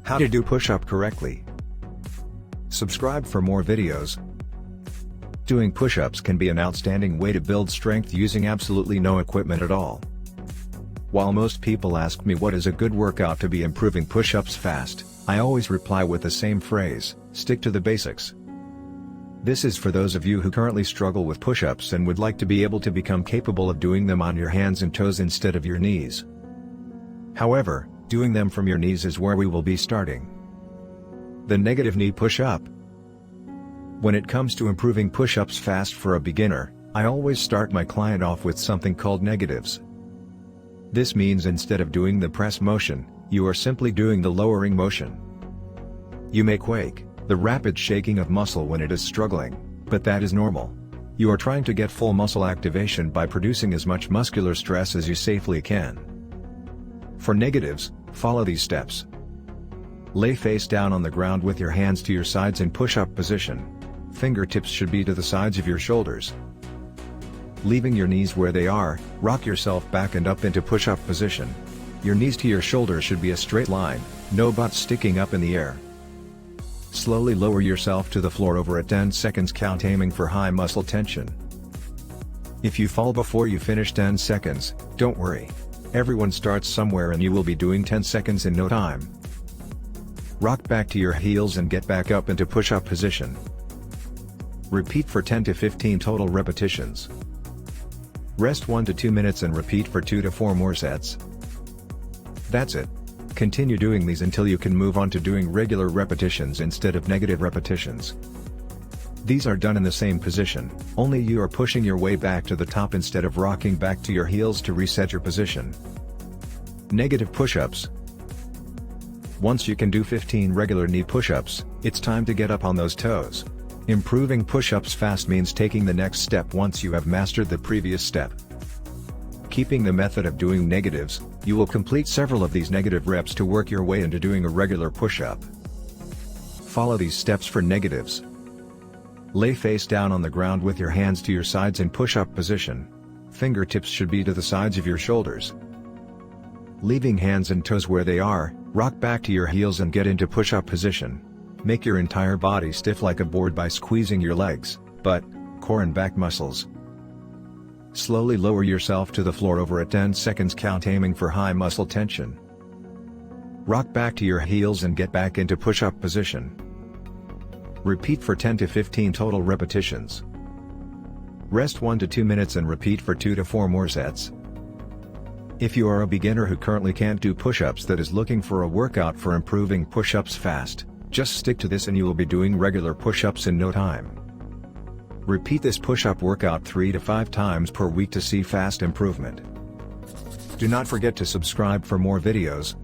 How to do push-up correctly. Subscribe for more videos. Doing push-ups can be an outstanding way to build strength using absolutely no equipment at all. While most people ask me what is a good workout to be improving push-ups fast, I always reply with the same phrase: stick to the basics. This is for those of you who currently struggle with push-ups and would like to be able to become capable of doing them on your hands and toes instead of your knees. However, doing them from your knees is where we will be starting. The negative knee push-up. When it comes to improving push-ups fast for a beginner, I always start my client off with something called negatives. This means instead of doing the press motion, you are simply doing the lowering motion. You may quake, the rapid shaking of muscle when it is struggling, but that is normal. You are trying to get full muscle activation by producing as much muscular stress as you safely can. For negatives, follow these steps. Lay face down on the ground with your hands to your sides in push-up position. Fingertips should be to the sides of your shoulders. Leaving your knees where they are, rock yourself back and up into push-up position. Your knees to your shoulders should be a straight line, no butts sticking up in the air. Slowly lower yourself to the floor over a 10 seconds count, aiming for high muscle tension. If you fall before you finish 10 seconds, don't worry. Everyone starts somewhere and you will be doing 10 seconds in no time. Rock back to your heels and get back up into push-up position. Repeat for 10 to 15 total repetitions. Rest 1 to 2 minutes and repeat for 2 to 4 more sets. That's it. Continue doing these until you can move on to doing regular repetitions instead of negative repetitions. These are done in the same position, only you are pushing your way back to the top instead of rocking back to your heels to reset your position. Negative push-ups. Once you can do 15 regular knee push-ups, it's time to get up on those toes. Improving push-ups fast means taking the next step once you have mastered the previous step. Keeping the method of doing negatives, you will complete several of these negative reps to work your way into doing a regular push-up. Follow these steps for negatives. Lay face down on the ground with your hands to your sides in push-up position. Fingertips should be to the sides of your shoulders. Leaving hands and toes where they are, rock back to your heels and get into push-up position. Make your entire body stiff like a board by squeezing your legs, butt, core and back muscles. Slowly lower yourself to the floor over a 10 seconds count, aiming for high muscle tension. Rock back to your heels and get back into push-up position. Repeat for 10 to 15 total repetitions. Rest 1 to 2 minutes and repeat for 2 to 4 more sets. If you are a beginner who currently can't do push-ups that is looking for a workout for improving push-ups fast, just stick to this and you will be doing regular push-ups in no time. Repeat this push-up workout 3 to 5 times per week to see fast improvement. Do not forget to subscribe for more videos.